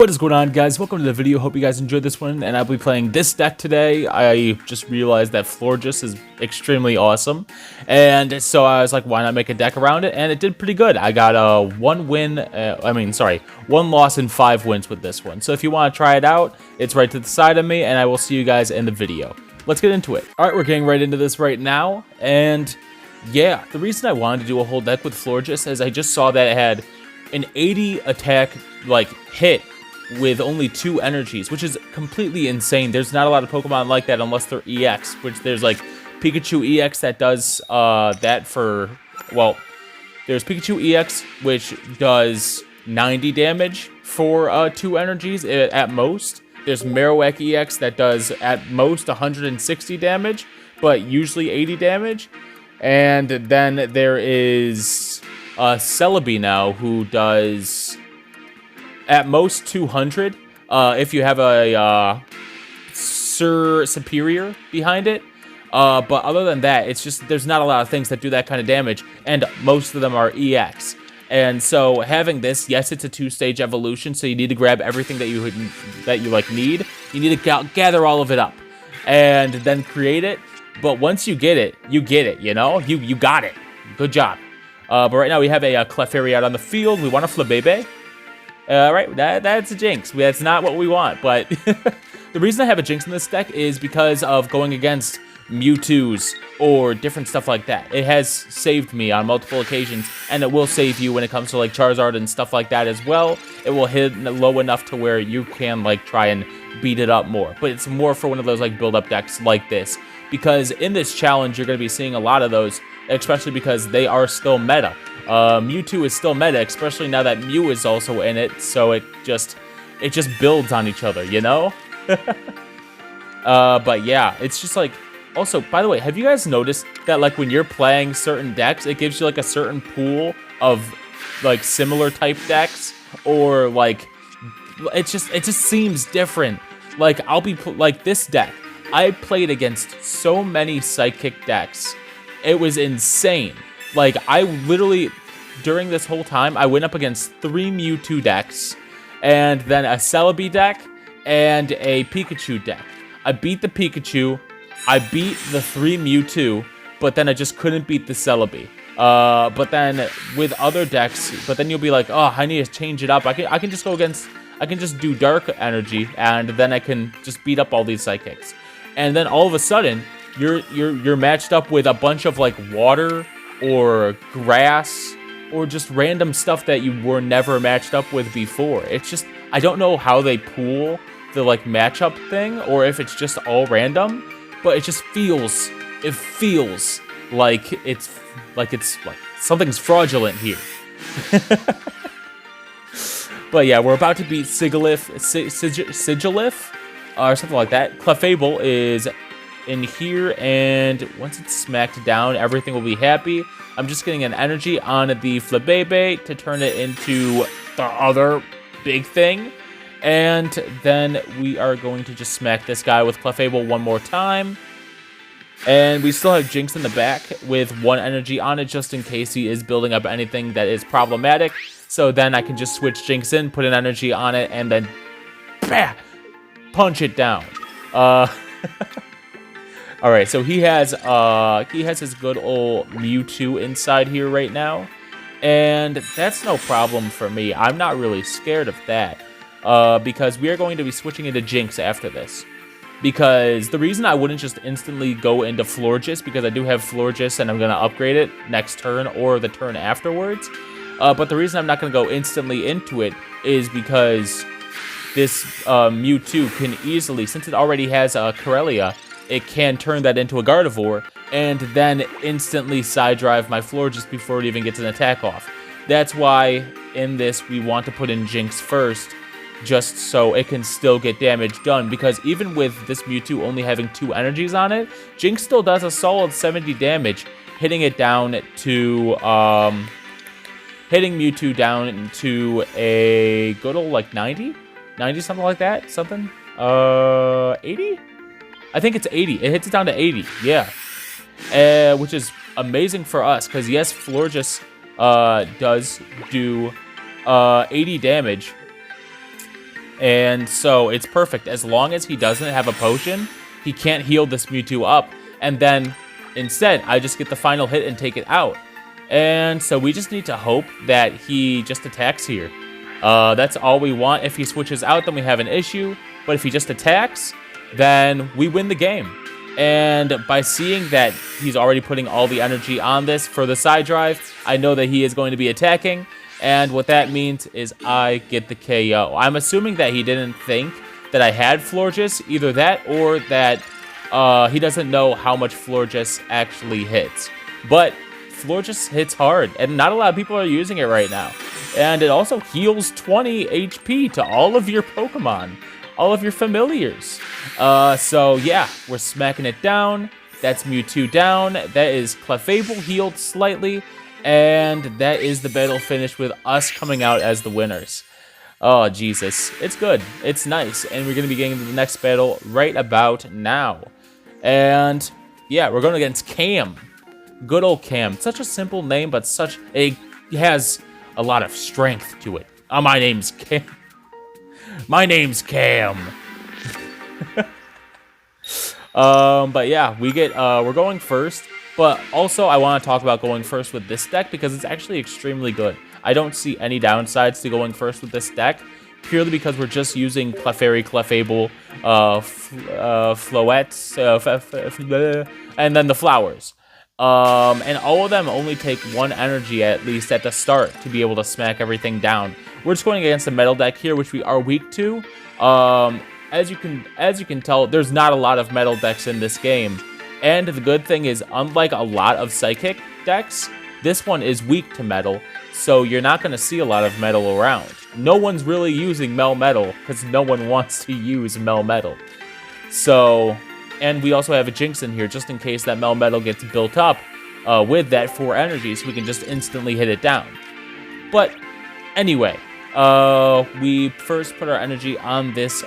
What is going on, guys? Welcome to the video. Hope you guys enjoyed this one, and I'll be playing this deck today. I just realized that Florges is extremely awesome, and so I was like, why not make a deck around it? And it did pretty good. I got a one loss and 5 wins with this one. So if you want to try it out, it's right to the side of me, and I will see you guys in the video. Let's get into it. All right, we're getting right into this right now, and yeah, the reason I wanted to do a whole deck with Florges is I just saw that it had an 80 attack hit with only 2 energies, which is completely insane. There's not a lot of Pokemon like that unless they're EX, which there's like Pikachu EX that does that for, well, there's Pikachu EX, which does 90 damage for 2 energies at most. There's Marowak EX that does at most 160 damage, but usually 80 damage. And then there is Celebi now, who does at most 200 if you have a superior behind it. But other than that, it's just there's not a lot of things that do that kind of damage, and most of them are EX. And so having this, yes, it's a 2-stage evolution, so you need to grab everything that you need. You need to gather all of it up and then create it. But once you get it, you know? You got it. Good job. But right now we have a Clefairy out on the field. We want a Flabébé. Right, that's a Jinx. That's not what we want, but the reason I have a Jinx in this deck is because of going against Mewtwo's or different stuff like that. It has saved me on multiple occasions, and it will save you when it comes to like Charizard and stuff like that as well. It will hit low enough to where you can like try and beat it up more, but it's more for one of those like build-up decks like this, because in this challenge you're going to be seeing a lot of those, especially because they are still meta. Mewtwo is still meta, especially now that Mew is also in it, so it just builds on each other, you know? But yeah, it's just like, also, by the way, have you guys noticed that like when you're playing certain decks, it gives you like a certain pool of like similar type decks, or like, it just seems different. Like I'll be like this deck, I played against so many Psychic decks. It was insane. Like, I literally, during this whole time, I went up against 3 Mewtwo decks, and then a Celebi deck, and a Pikachu deck. I beat the Pikachu, I beat the 3 Mewtwo, but then I just couldn't beat the Celebi. But then with other decks, but then you'll be like, oh, I need to change it up. I can just go against, I can just do Dark Energy, and then I can just beat up all these Psychics. And then all of a sudden, you're matched up with a bunch of like water or grass or just random stuff that you were never matched up with before. It's just, I don't know how they pool the like matchup thing, or if it's just all random, but it just feels like it's like something's fraudulent here. But yeah, we're about to beat Sigilif, or something like that. Clefable is in here, and once it's smacked down, everything will be happy. I'm just getting an energy on the Flabébé to turn it into the other big thing, and then we are going to just smack this guy with Clefable one more time. And we still have Jinx in the back with 1 energy on it, just in case he is building up anything that is problematic. So then I can just switch Jinx in, put an energy on it, and then bah, punch it down. All right, so he has his good old Mewtwo inside here right now, and that's no problem for me. I'm not really scared of that, because we are going to be switching into Jinx after this. Because the reason I wouldn't just instantly go into Florges, because I do have Florges and I'm going to upgrade it next turn or the turn afterwards. But the reason I'm not going to go instantly into it is because this Mewtwo can easily, since it already has a Corellia, it can turn that into a Gardevoir, and then instantly side drive my Florges before it even gets an attack off. That's why in this we want to put in Jinx first, just so it can still get damage done, because even with this Mewtwo only having 2 energies on it, Jinx still does a solid 70 damage, hitting it down to, hitting Mewtwo down to a good old, like, 90? 90, something like that? Something? 80? I think it's 80. It hits it down to 80, yeah. Which is amazing for us, because yes, Florges does do 80 damage, And so it's perfect. As long as he doesn't have a potion, he can't heal this Mewtwo up. And then instead, I just get the final hit and take it out. And so we just need to hope that he just attacks here. That's all we want. If he switches out, then we have an issue. But if he just attacks, then we win the game. And by seeing that he's already putting all the energy on this for the side drive, I know that he is going to be attacking. And what that means is I get the KO. I'm assuming that he didn't think that I had Florges, either that or that he doesn't know how much Florges actually hits. But Florges hits hard, and not a lot of people are using it right now. And it also heals 20 HP to all of your Pokemon, all of your familiars. So yeah, we're smacking it down. That's Mewtwo down. That is Clefable healed slightly. And that is the battle finished with us coming out as the winners. Oh, Jesus. It's good. It's nice. And we're going to be getting into the next battle right about now. And yeah, we're going against Cam. Good old Cam. Such a simple name, but it has a lot of strength to it. My name's Cam. My name's Cam. But yeah, we're going first. But also, I want to talk about going first with this deck because it's actually extremely good. I don't see any downsides to going first with this deck, purely because we're just using Clefairy, Clefable, Floettes, and then the flowers. And all of them only take 1 energy at least at the start to be able to smack everything down. We're just going against a metal deck here, which we are weak to. As you can tell, there's not a lot of metal decks in this game. And the good thing is, unlike a lot of Psychic decks, this one is weak to metal, so you're not going to see a lot of metal around. No one's really using Melmetal, because no one wants to use Melmetal. So, and we also have a Jinx in here, just in case that Melmetal gets built up with that 4 energy, so we can just instantly hit it down. But, anyway, we first put our energy on this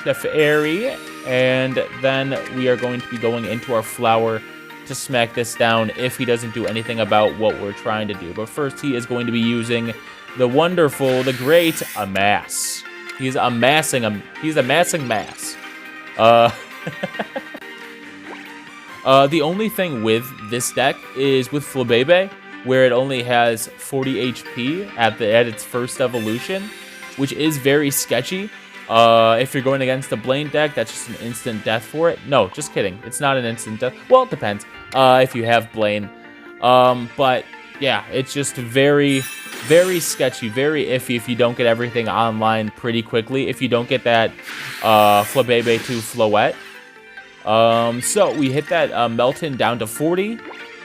Clefairy, and then we are going to be going into our flower to smack this down if he doesn't do anything about what we're trying to do. But first, he is going to be using the wonderful, the great Amass. He's amassing mass. The only thing with this deck is with Flabebe, where it only has 40 HP at its first evolution, which is very sketchy. If you're going against the Blaine deck, that's just an instant death for it. No, just kidding. It's not an instant death. Well, it depends if you have Blaine. But yeah, it's just very, very sketchy, very iffy if you don't get everything online pretty quickly. If you don't get that Flabebe to Floette. So we hit that Melton down to 40.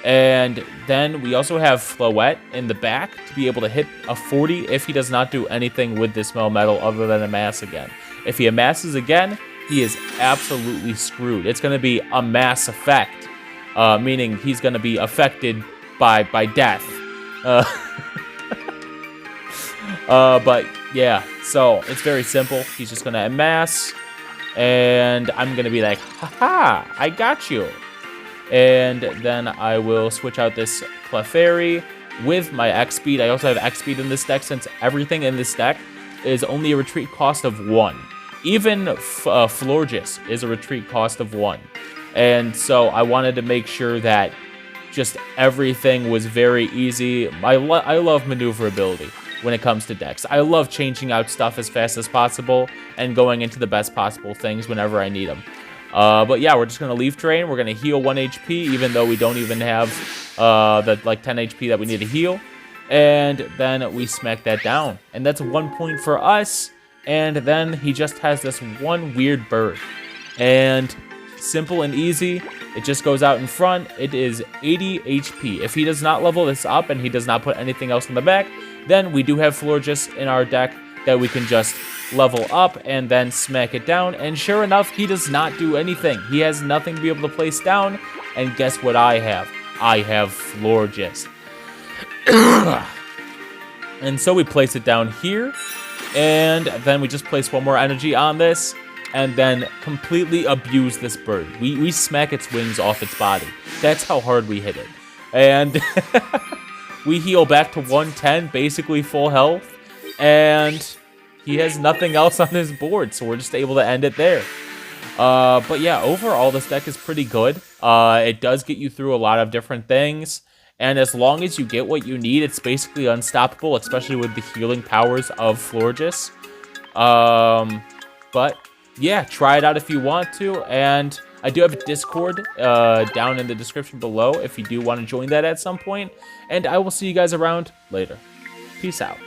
And then we also have Floette in the back to be able to hit a 40 if he does not do anything with this Melmetal other than amass again. If he amasses again, he is absolutely screwed. It's going to be a mass effect, meaning he's going to be affected by death. But yeah, so it's very simple. He's just going to amass, and I'm going to be like, haha, I got you. And then I will switch out this Clefairy with my X-Speed. I also have X-Speed in this deck since everything in this deck is only a retreat cost of 1. Even Florges is a retreat cost of 1. And so I wanted to make sure that just everything was very easy. I love maneuverability when it comes to decks. I love changing out stuff as fast as possible and going into the best possible things whenever I need them. But yeah, we're just going to Leaf Drain. We're going to heal 1 HP, even though we don't even have the 10 HP that we need to heal. And then we smack that down. And that's 1 point for us. And then he just has this one weird bird. And simple and easy. It just goes out in front. It is 80 HP. If he does not level this up and he does not put anything else in the back, then we do have Florges in our deck that we can just level up and then smack it down. And sure enough, he does not do anything. He has nothing to be able to place down. And guess what I have? I have Florges. And so we place it down here. And then we just place 1 more energy on this. And then completely abuse this bird. We smack its wings off its body. That's how hard we hit it. And we heal back to 110, basically full health. And he has nothing else on his board, so we're just able to end it there. But yeah, overall, this deck is pretty good. It does get you through a lot of different things. And as long as you get what you need, it's basically unstoppable, especially with the healing powers of Florges. But yeah, try it out if you want to. And I do have a Discord down in the description below if you do want to join that at some point. And I will see you guys around later. Peace out.